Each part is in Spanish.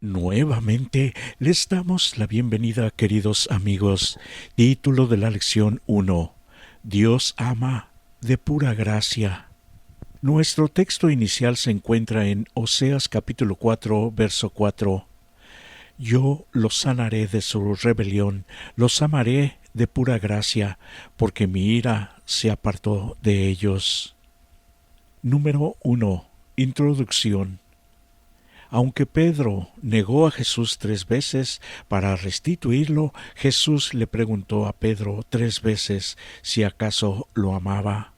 Nuevamente les damos la bienvenida, queridos amigos. Título de la lección 1. Dios ama de pura gracia. Nuestro texto inicial se encuentra en Oseas capítulo 4, verso 4. Yo los sanaré de su rebelión, los amaré de pura gracia, porque mi ira se apartó de ellos. Número 1. Introducción. Aunque Pedro negó a Jesús 3 veces, para restituirlo, Jesús le preguntó a Pedro 3 veces si acaso lo amaba.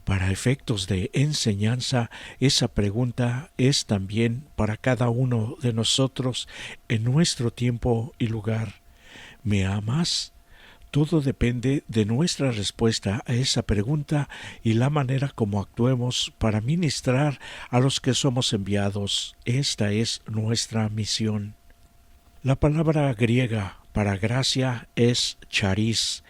Para efectos de enseñanza, esa pregunta es también para cada uno de nosotros en nuestro tiempo y lugar. ¿Me amas? Todo depende de nuestra respuesta a esa pregunta y la manera como actuemos para ministrar a los que somos enviados. Esta es nuestra misión. La palabra griega para gracia es charis.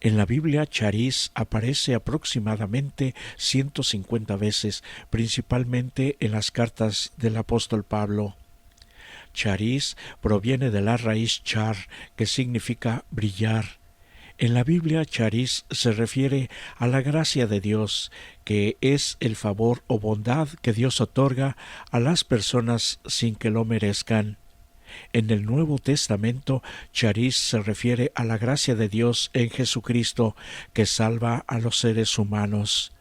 En la Biblia, charis aparece aproximadamente 150 veces, principalmente en las cartas del apóstol Pablo. Charis proviene de la raíz char, que significa brillar. En la Biblia, charis se refiere a la gracia de Dios, que es el favor o bondad que Dios otorga a las personas sin que lo merezcan. En el Nuevo Testamento, charis se refiere a la gracia de Dios en Jesucristo, que salva a los seres humanos.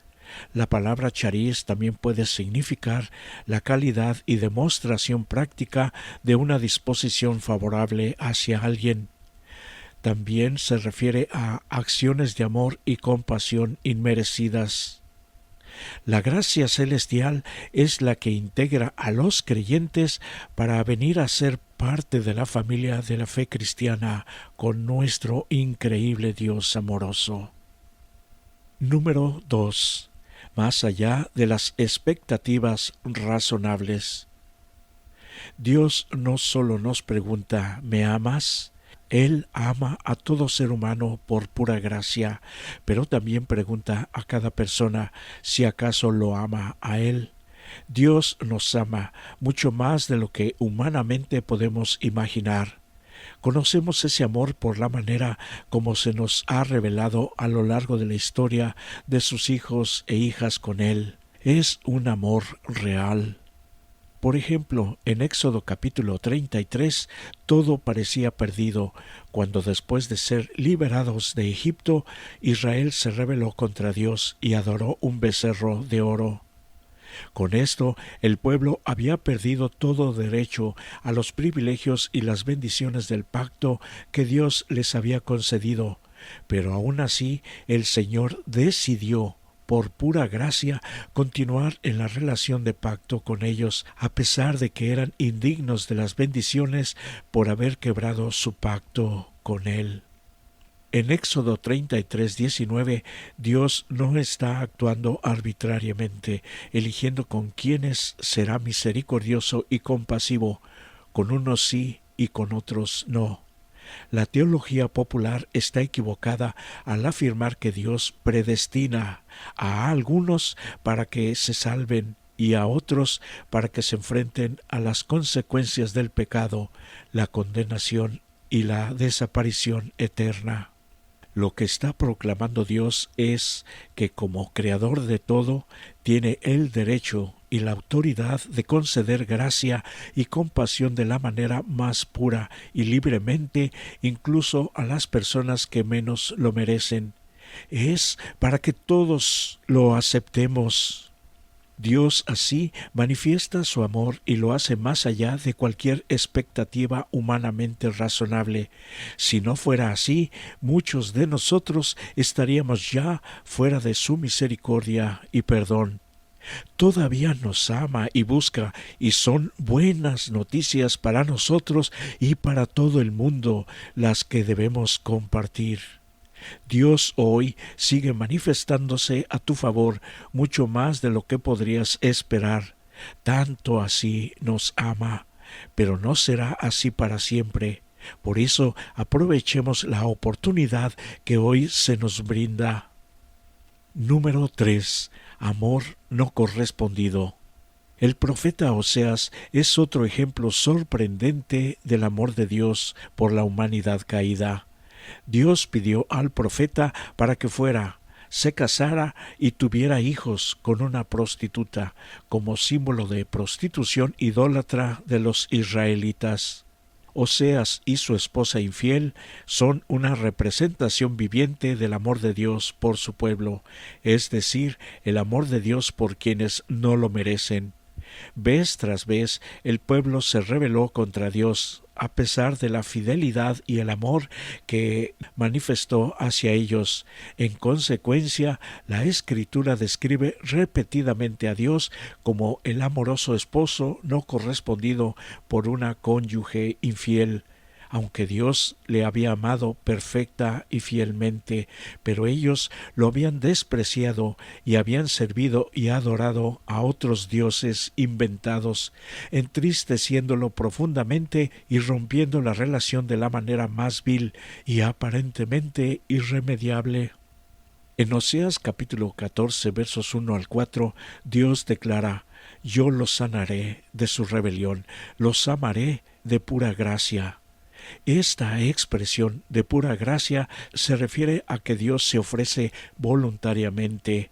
La palabra charis también puede significar la calidad y demostración práctica de una disposición favorable hacia alguien. También se refiere a acciones de amor y compasión inmerecidas. La gracia celestial es la que integra a los creyentes para venir a ser parte de la familia de la fe cristiana con nuestro increíble Dios amoroso. Número 2. Más allá de las expectativas razonables. Dios no solo nos pregunta ¿me amas?, Él ama a todo ser humano por pura gracia, pero también pregunta a cada persona si acaso lo ama a Él. Dios nos ama mucho más de lo que humanamente podemos imaginar. Conocemos ese amor por la manera como se nos ha revelado a lo largo de la historia de sus hijos e hijas con Él. Es un amor real. Por ejemplo, en Éxodo capítulo 33, todo parecía perdido, cuando después de ser liberados de Egipto, Israel se rebeló contra Dios y adoró un becerro de oro. Con esto, el pueblo había perdido todo derecho a los privilegios y las bendiciones del pacto que Dios les había concedido, pero aún así el Señor decidió por pura gracia, continuar en la relación de pacto con ellos, a pesar de que eran indignos de las bendiciones por haber quebrado su pacto con Él. En Éxodo 33:19, Dios no está actuando arbitrariamente, eligiendo con quienes será misericordioso y compasivo, con unos sí y con otros no. La teología popular está equivocada al afirmar que Dios predestina a algunos para que se salven y a otros para que se enfrenten a las consecuencias del pecado, la condenación y la desaparición eterna. Lo que está proclamando Dios es que como creador de todo, tiene el derecho y la autoridad de conceder gracia y compasión de la manera más pura y libremente, incluso a las personas que menos lo merecen. Es para que todos lo aceptemos. Dios así manifiesta su amor y lo hace más allá de cualquier expectativa humanamente razonable. Si no fuera así, muchos de nosotros estaríamos ya fuera de su misericordia y perdón. Todavía nos ama y busca, y son buenas noticias para nosotros y para todo el mundo las que debemos compartir. Dios hoy sigue manifestándose a tu favor mucho más de lo que podrías esperar. Tanto así nos ama, pero no será así para siempre. Por eso aprovechemos la oportunidad que hoy se nos brinda. Número 3. Amor no correspondido. El profeta Oseas es otro ejemplo sorprendente del amor de Dios por la humanidad caída. Dios pidió al profeta para que fuera, se casara y tuviera hijos con una prostituta, como símbolo de prostitución idólatra de los israelitas. Oseas y su esposa infiel son una representación viviente del amor de Dios por su pueblo, es decir, el amor de Dios por quienes no lo merecen. Vez tras vez el pueblo se rebeló contra Dios, a pesar de la fidelidad y el amor que manifestó hacia ellos. En consecuencia, la Escritura describe repetidamente a Dios como el amoroso esposo no correspondido por una cónyuge infiel. Aunque Dios le había amado perfecta y fielmente, pero ellos lo habían despreciado y habían servido y adorado a otros dioses inventados, entristeciéndolo profundamente y rompiendo la relación de la manera más vil y aparentemente irremediable. En Oseas capítulo 14 versos 1 al 4, Dios declara: «Yo los sanaré de su rebelión, los amaré de pura gracia». Esta expresión de pura gracia se refiere a que Dios se ofrece voluntariamente,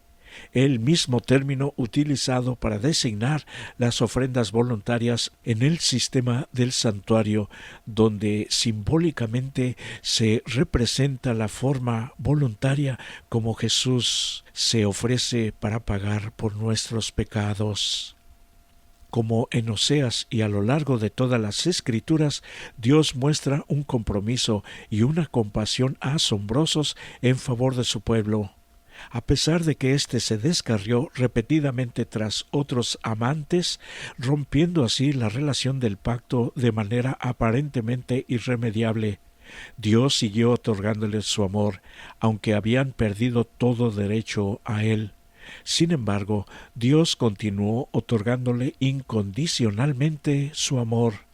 el mismo término utilizado para designar las ofrendas voluntarias en el sistema del santuario, donde simbólicamente se representa la forma voluntaria como Jesús se ofrece para pagar por nuestros pecados. Como en Oseas y a lo largo de todas las Escrituras, Dios muestra un compromiso y una compasión asombrosos en favor de su pueblo. A pesar de que éste se descarrió repetidamente tras otros amantes, rompiendo así la relación del pacto de manera aparentemente irremediable, Dios siguió otorgándoles su amor, aunque habían perdido todo derecho a él. Sin embargo, Dios continuó otorgándole incondicionalmente su amor.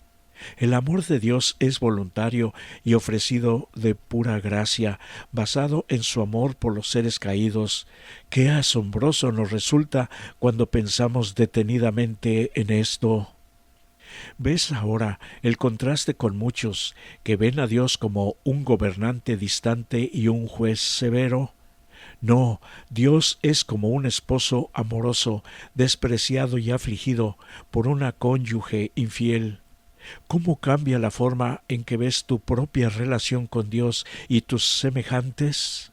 El amor de Dios es voluntario y ofrecido de pura gracia, basado en su amor por los seres caídos. Qué asombroso nos resulta cuando pensamos detenidamente en esto. ¿Ves ahora el contraste con muchos que ven a Dios como un gobernante distante y un juez severo? No, Dios es como un esposo amoroso, despreciado y afligido por una cónyuge infiel. ¿Cómo cambia la forma en que ves tu propia relación con Dios y tus semejantes?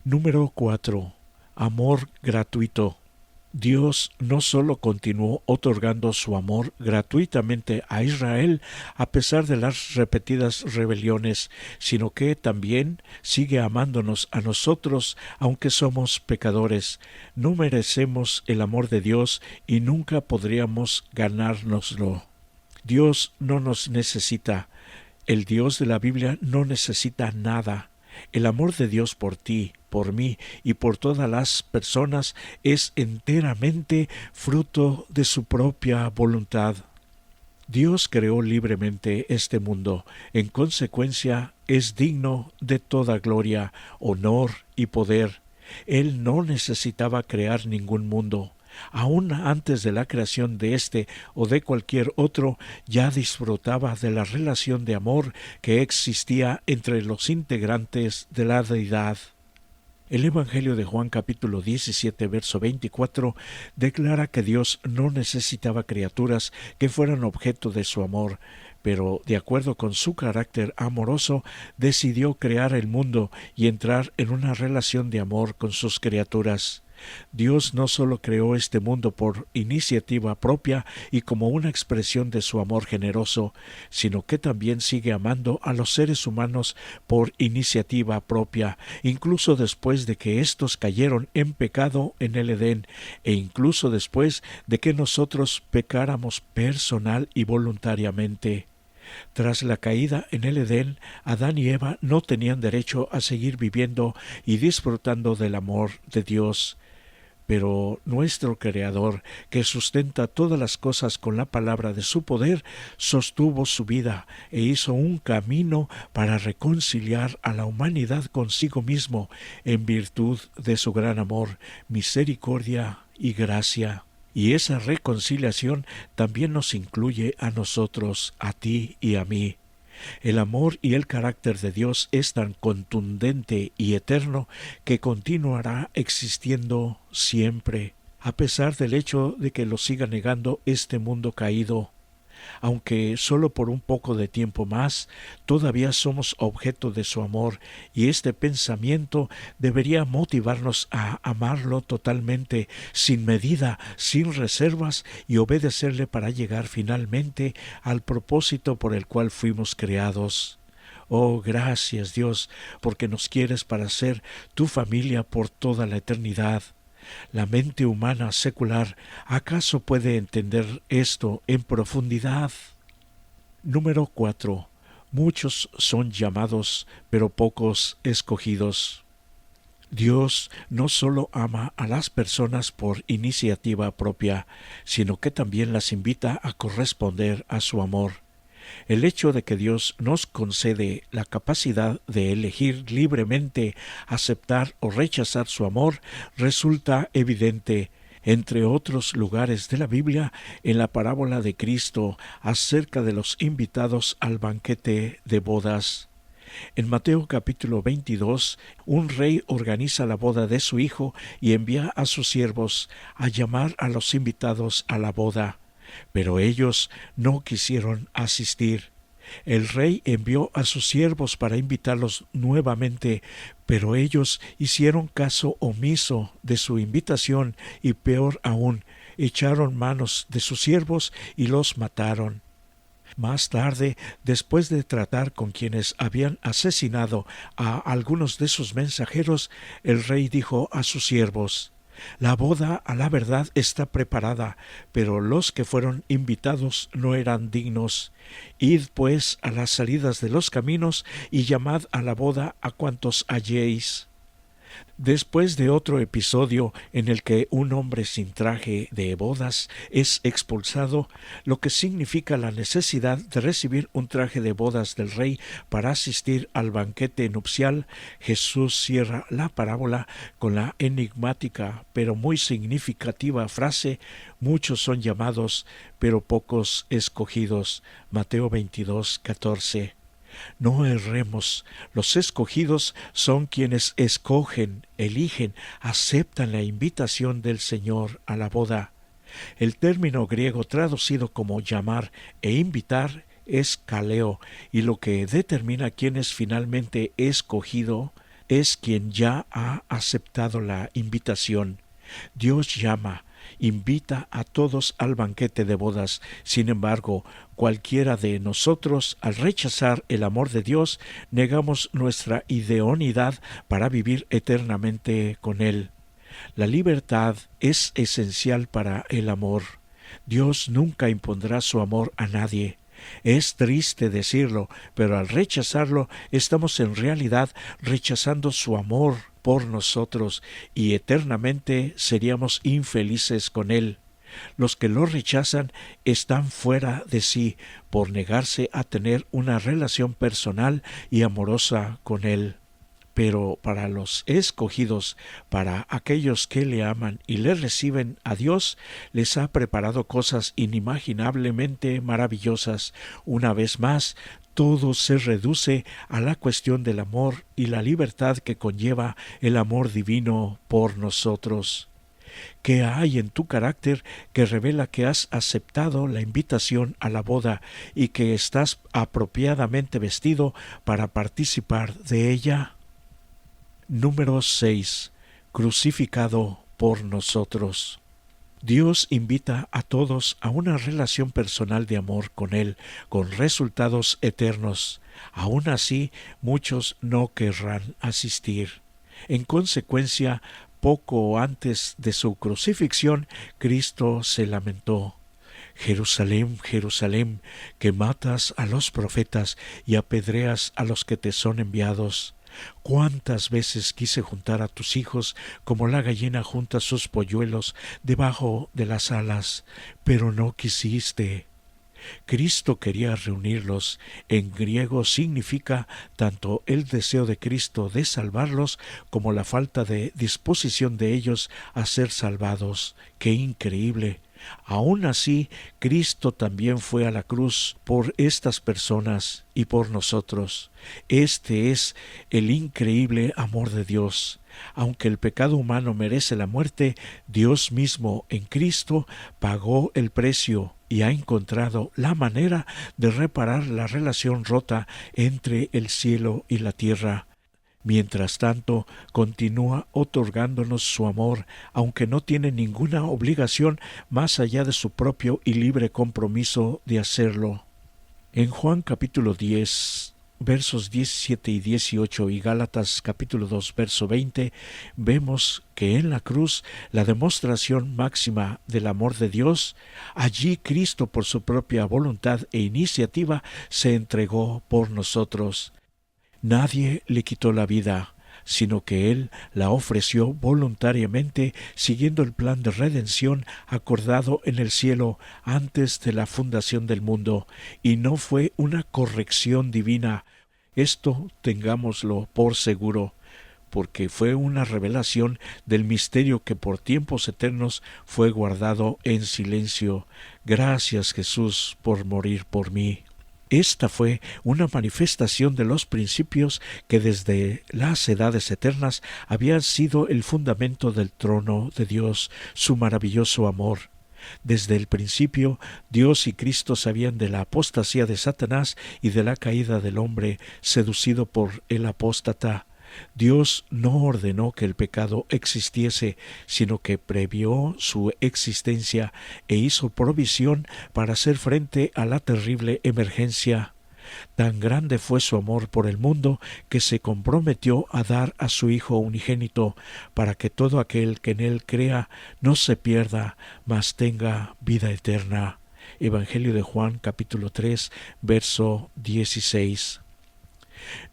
Número 4. Amor gratuito. Dios no sólo continuó otorgando su amor gratuitamente a Israel a pesar de las repetidas rebeliones, sino que también sigue amándonos a nosotros aunque somos pecadores. No merecemos el amor de Dios y nunca podríamos ganárnoslo. Dios no nos necesita. El Dios de la Biblia no necesita nada. El amor de Dios por ti, por mí y por todas las personas es enteramente fruto de su propia voluntad. Dios creó libremente este mundo, en consecuencia es digno de toda gloria, honor y poder. Él no necesitaba crear ningún mundo. Aún antes de la creación de este o de cualquier otro, ya disfrutaba de la relación de amor que existía entre los integrantes de la deidad. El Evangelio de Juan capítulo 17 verso 24 declara que Dios no necesitaba criaturas que fueran objeto de su amor, pero de acuerdo con su carácter amoroso decidió crear el mundo y entrar en una relación de amor con sus criaturas. Dios no solo creó este mundo por iniciativa propia y como una expresión de su amor generoso, sino que también sigue amando a los seres humanos por iniciativa propia, incluso después de que éstos cayeron en pecado en el Edén, e incluso después de que nosotros pecáramos personal y voluntariamente. Tras la caída en el Edén, Adán y Eva no tenían derecho a seguir viviendo y disfrutando del amor de Dios. Pero nuestro Creador, que sustenta todas las cosas con la palabra de su poder, sostuvo su vida e hizo un camino para reconciliar a la humanidad consigo mismo en virtud de su gran amor, misericordia y gracia. Y esa reconciliación también nos incluye a nosotros, a ti y a mí. El amor y el carácter de Dios es tan contundente y eterno que continuará existiendo siempre, a pesar del hecho de que lo siga negando este mundo caído. Aunque solo por un poco de tiempo más, todavía somos objeto de su amor, y este pensamiento debería motivarnos a amarlo totalmente, sin medida, sin reservas, y obedecerle para llegar finalmente al propósito por el cual fuimos creados. Oh, gracias Dios, porque nos quieres para ser tu familia por toda la eternidad. La mente humana secular ¿acaso puede entender esto en profundidad? Número 4. Muchos son llamados, pero pocos escogidos. Dios no solo ama a las personas por iniciativa propia, sino que también las invita a corresponder a su amor. El hecho de que Dios nos concede la capacidad de elegir libremente aceptar o rechazar su amor resulta evidente, entre otros lugares de la Biblia, en la parábola de Cristo acerca de los invitados al banquete de bodas. En Mateo capítulo 22, un rey organiza la boda de su hijo y envía a sus siervos a llamar a los invitados a la boda. Pero ellos no quisieron asistir. El rey envió a sus siervos para invitarlos nuevamente, pero ellos hicieron caso omiso de su invitación y peor aún, echaron manos de sus siervos y los mataron. Más tarde, después de tratar con quienes habían asesinado a algunos de sus mensajeros, el rey dijo a sus siervos: «La boda a la verdad está preparada, pero los que fueron invitados no eran dignos. Id pues a las salidas de los caminos y llamad a la boda a cuantos halléis». Después de otro episodio en el que un hombre sin traje de bodas es expulsado, lo que significa la necesidad de recibir un traje de bodas del rey para asistir al banquete nupcial, Jesús cierra la parábola con la enigmática pero muy significativa frase: «Muchos son llamados, pero pocos escogidos». Mateo 22:14. No erremos, los escogidos son quienes escogen, eligen, aceptan la invitación del Señor a la boda. El término griego traducido como llamar e invitar es kaleo, y lo que determina quién es finalmente escogido es quien ya ha aceptado la invitación. Dios llama, invita a todos al banquete de bodas. Sin embargo, cualquiera de nosotros, al rechazar el amor de Dios, negamos nuestra idoneidad para vivir eternamente con Él. La libertad es esencial para el amor. Dios nunca impondrá su amor a nadie. Es triste decirlo, pero al rechazarlo estamos en realidad rechazando su amor por nosotros y eternamente seríamos infelices con Él. Los que lo rechazan están fuera de sí por negarse a tener una relación personal y amorosa con Él. Pero para los escogidos, para aquellos que le aman y le reciben a Dios, les ha preparado cosas inimaginablemente maravillosas. Una vez más, todo se reduce a la cuestión del amor y la libertad que conlleva el amor divino por nosotros. ¿Qué hay en tu carácter que revela que has aceptado la invitación a la boda y que estás apropiadamente vestido para participar de ella? Número 6. Crucificado por nosotros. Dios invita a todos a una relación personal de amor con Él, con resultados eternos. Aún así, muchos no querrán asistir. En consecuencia, poco antes de su crucifixión, Cristo se lamentó: «Jerusalén, Jerusalén, que matas a los profetas y apedreas a los que te son enviados. ¿Cuántas veces quise juntar a tus hijos como la gallina junta sus polluelos debajo de las alas, pero no quisiste? Cristo quería reunirlos. En griego significa tanto el deseo de Cristo de salvarlos como la falta de disposición de ellos a ser salvados. ¡Qué increíble! Aún así, Cristo también fue a la cruz por estas personas y por nosotros. Este es el increíble amor de Dios. Aunque el pecado humano merece la muerte, Dios mismo en Cristo pagó el precio y ha encontrado la manera de reparar la relación rota entre el cielo y la tierra. Mientras tanto, continúa otorgándonos su amor, aunque no tiene ninguna obligación más allá de su propio y libre compromiso de hacerlo. En Juan capítulo 10, versos 17 y 18 y Gálatas capítulo 2, verso 20, vemos que en la cruz, la demostración máxima del amor de Dios, allí Cristo por su propia voluntad e iniciativa se entregó por nosotros. Nadie le quitó la vida, sino que Él la ofreció voluntariamente siguiendo el plan de redención acordado en el cielo antes de la fundación del mundo, y no fue una corrección divina. Esto tengámoslo por seguro, porque fue una revelación del misterio que por tiempos eternos fue guardado en silencio. Gracias, Jesús, por morir por mí. Esta fue una manifestación de los principios que desde las edades eternas habían sido el fundamento del trono de Dios, su maravilloso amor. Desde el principio, Dios y Cristo sabían de la apostasía de Satanás y de la caída del hombre seducido por el apóstata. Dios no ordenó que el pecado existiese, sino que previó su existencia e hizo provisión para hacer frente a la terrible emergencia. Tan grande fue su amor por el mundo que se comprometió a dar a su Hijo unigénito, para que todo aquel que en él crea no se pierda, mas tenga vida eterna. Evangelio de Juan capítulo 3, verso 16.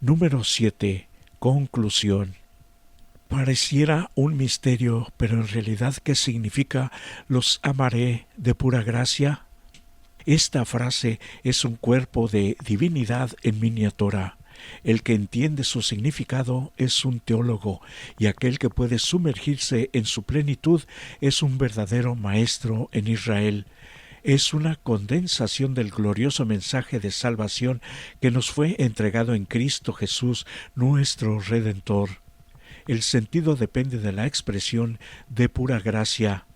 Número 7. Conclusión. Pareciera un misterio, pero en realidad, ¿qué significa los amaré de pura gracia? Esta frase es un cuerpo de divinidad en miniatura. El que entiende su significado es un teólogo, y aquel que puede sumergirse en su plenitud es un verdadero maestro en Israel. Es una condensación del glorioso mensaje de salvación que nos fue entregado en Cristo Jesús, nuestro Redentor. El sentido depende de la expresión de pura gracia.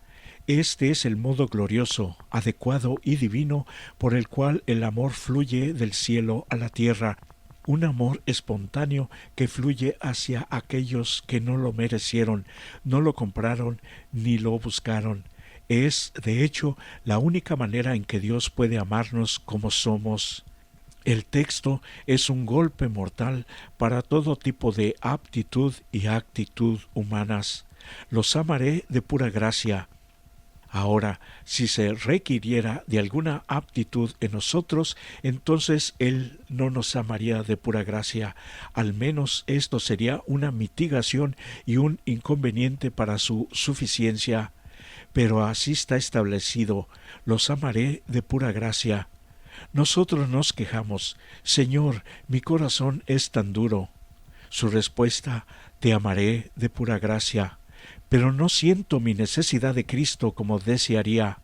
Este es el modo glorioso, adecuado y divino por el cual el amor fluye del cielo a la tierra, un amor espontáneo que fluye hacia aquellos que no lo merecieron, no lo compraron ni lo buscaron. Es, de hecho, la única manera en que Dios puede amarnos como somos. El texto es un golpe mortal para todo tipo de aptitud y actitud humanas. Los amaré de pura gracia. Ahora, si se requiriera de alguna aptitud en nosotros, entonces Él no nos amaría de pura gracia. Al menos esto sería una mitigación y un inconveniente para su suficiencia. Pero así está establecido: los amaré de pura gracia. Nosotros nos quejamos: Señor, mi corazón es tan duro. Su respuesta: te amaré de pura gracia. Pero no siento mi necesidad de Cristo como desearía.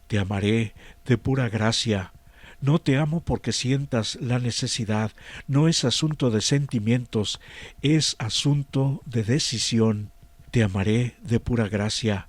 Te amaré de pura gracia. No te amo porque sientas la necesidad. No es asunto de sentimientos, es asunto de decisión. Te amaré de pura gracia.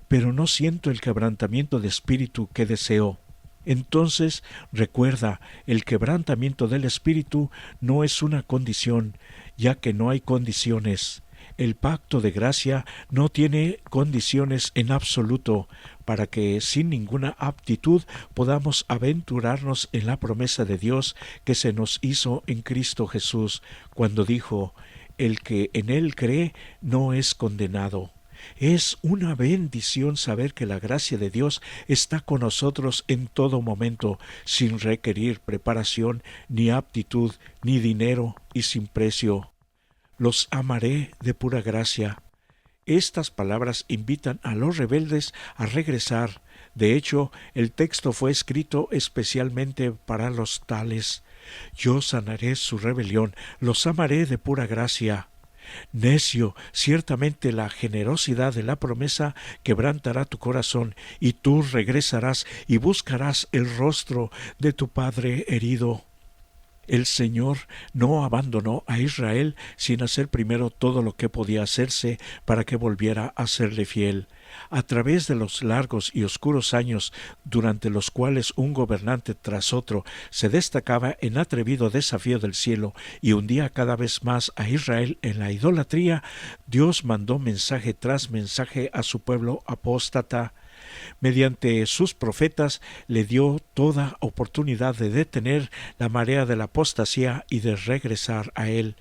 Pero no siento el quebrantamiento de espíritu que deseo. Entonces, recuerda, el quebrantamiento del espíritu no es una condición, ya que no hay condiciones. El pacto de gracia no tiene condiciones en absoluto, para que sin ninguna aptitud podamos aventurarnos en la promesa de Dios que se nos hizo en Cristo Jesús, cuando dijo: el que en Él cree no es condenado. Es una bendición saber que la gracia de Dios está con nosotros en todo momento, sin requerir preparación, ni aptitud, ni dinero, y sin precio. Los amaré de pura gracia. Estas palabras invitan a los rebeldes a regresar, De hecho, el texto fue escrito especialmente para los tales. Yo sanaré su rebelión, los amaré de pura gracia. Necio, ciertamente la generosidad de la promesa quebrantará tu corazón, y tú regresarás y buscarás el rostro de tu padre herido. El Señor no abandonó a Israel sin hacer primero todo lo que podía hacerse para que volviera a serle fiel. A través de los largos y oscuros años durante los cuales un gobernante tras otro se destacaba en atrevido desafío del cielo y hundía cada vez más a Israel en la idolatría, Dios mandó mensaje tras mensaje a su pueblo apóstata. Mediante sus profetas le dio toda oportunidad de detener la marea de la apostasía y de regresar a él.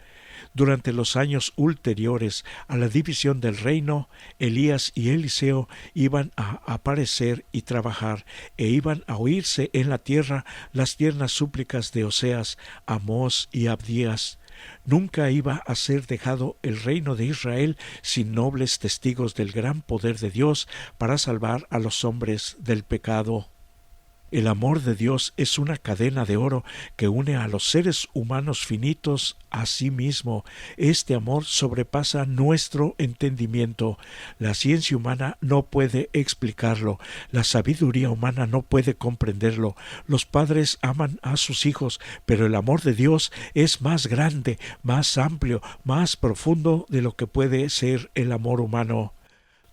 Durante los años ulteriores a la división del reino, Elías y Eliseo iban a aparecer y trabajar, e iban a oírse en la tierra las tiernas súplicas de Oseas, Amós y Abdías. Nunca iba a ser dejado el reino de Israel sin nobles testigos del gran poder de Dios para salvar a los hombres del pecado. El amor de Dios es una cadena de oro que une a los seres humanos finitos a sí mismo. Este amor sobrepasa nuestro entendimiento. La ciencia humana no puede explicarlo. La sabiduría humana no puede comprenderlo. Los padres aman a sus hijos, pero el amor de Dios es más grande, más amplio, más profundo de lo que puede ser el amor humano.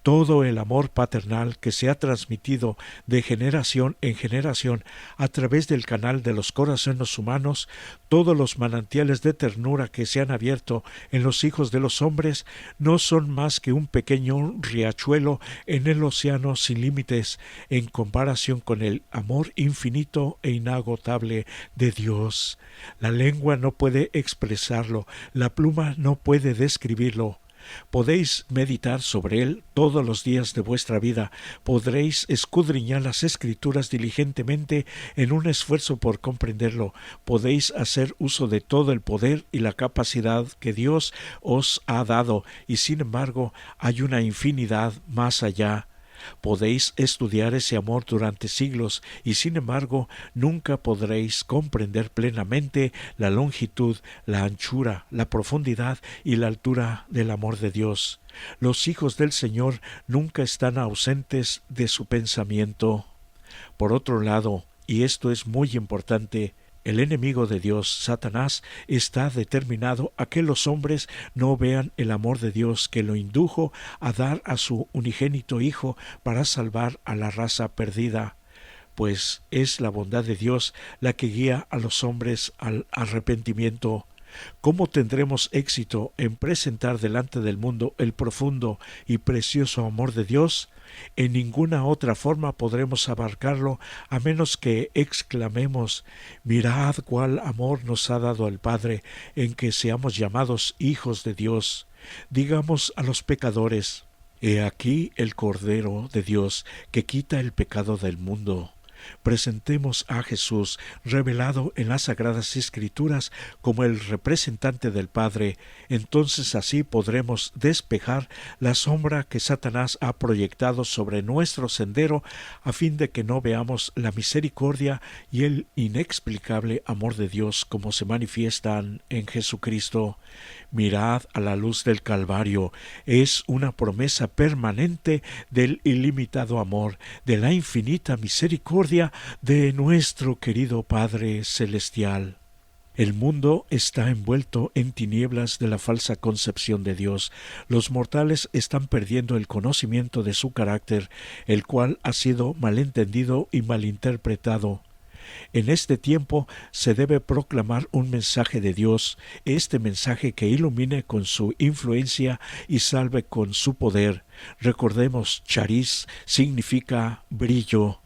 Todo el amor paternal que se ha transmitido de generación en generación a través del canal de los corazones humanos, todos los manantiales de ternura que se han abierto en los hijos de los hombres, no son más que un pequeño riachuelo en el océano sin límites en comparación con el amor infinito e inagotable de Dios. La lengua no puede expresarlo, la pluma no puede describirlo. Podéis meditar sobre él todos los días de vuestra vida, podréis escudriñar las Escrituras diligentemente en un esfuerzo por comprenderlo, podéis hacer uso de todo el poder y la capacidad que Dios os ha dado, y sin embargo hay una infinidad más allá. Podéis estudiar ese amor durante siglos y sin embargo nunca podréis comprender plenamente la longitud, la anchura, la profundidad y la altura del amor de Dios. Los hijos del Señor nunca están ausentes de su pensamiento. Por otro lado, y esto es muy importante, el enemigo de Dios, Satanás, está determinado a que los hombres no vean el amor de Dios que lo indujo a dar a su unigénito Hijo para salvar a la raza perdida, pues es la bondad de Dios la que guía a los hombres al arrepentimiento. ¿Cómo tendremos éxito en presentar delante del mundo el profundo y precioso amor de Dios? En ninguna otra forma podremos abarcarlo a menos que exclamemos: mirad cuál amor nos ha dado el Padre, en que seamos llamados hijos de Dios. Digamos a los pecadores: he aquí el Cordero de Dios que quita el pecado del mundo. Presentemos a Jesús, revelado en las Sagradas Escrituras, como el representante del Padre. Entonces así podremos despejar la sombra que Satanás ha proyectado sobre nuestro sendero, a fin de que no veamos la misericordia y el inexplicable amor de Dios como se manifiestan en Jesucristo. Mirad a la luz del Calvario. Es una promesa permanente del ilimitado amor, de la infinita misericordia de nuestro querido Padre Celestial. El mundo está envuelto en tinieblas de la falsa concepción de Dios. Los mortales están perdiendo el conocimiento de su carácter, el cual ha sido malentendido y malinterpretado. En este tiempo se debe proclamar un mensaje de Dios, este mensaje que ilumine con su influencia y salve con su poder. Recordemos, chariz significa brillo.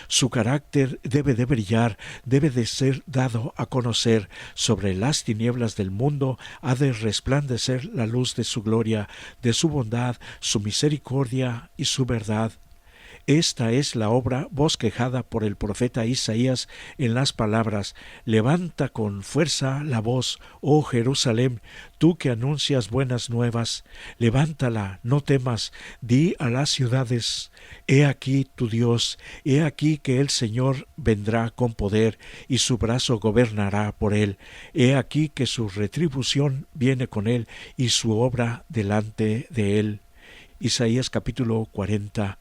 Su carácter debe de brillar, debe de ser dado a conocer. Sobre las tinieblas del mundo ha de resplandecer la luz de su gloria, de su bondad, su misericordia y su verdad. Esta es la obra bosquejada por el profeta Isaías en las palabras: levanta con fuerza la voz, oh Jerusalén, tú que anuncias buenas nuevas, levántala, no temas, di a las ciudades: he aquí tu Dios, he aquí que el Señor vendrá con poder, y su brazo gobernará por él, he aquí que su retribución viene con él, y su obra delante de él. Isaías capítulo 40.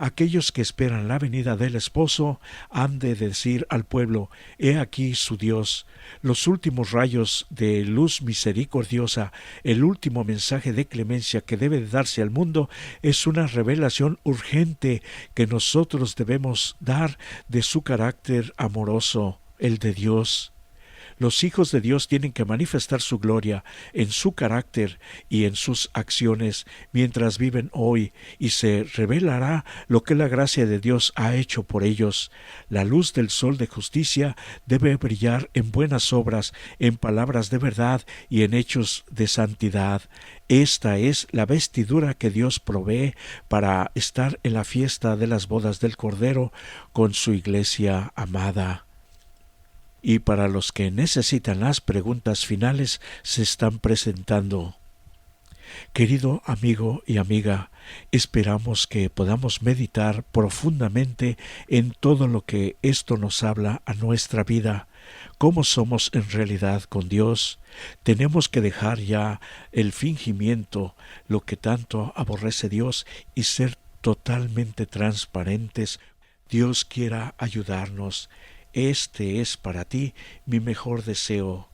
Aquellos que esperan la venida del esposo han de decir al pueblo: he aquí su Dios. Los últimos rayos de luz misericordiosa, el último mensaje de clemencia que debe darse al mundo, es una revelación urgente que nosotros debemos dar de su carácter amoroso, el de Dios. Los hijos de Dios tienen que manifestar su gloria en su carácter y en sus acciones mientras viven hoy, y se revelará lo que la gracia de Dios ha hecho por ellos. La luz del sol de justicia debe brillar en buenas obras, en palabras de verdad y en hechos de santidad. Esta es la vestidura que Dios provee para estar en la fiesta de las bodas del Cordero con su iglesia amada. Y para los que necesitan, las preguntas finales se están presentando. Querido amigo y amiga, esperamos que podamos meditar profundamente en todo lo que esto nos habla a nuestra vida. ¿Cómo somos en realidad con Dios? Tenemos que dejar ya el fingimiento, lo que tanto aborrece Dios, y ser totalmente transparentes. Dios quiera ayudarnos. Este es para ti mi mejor deseo.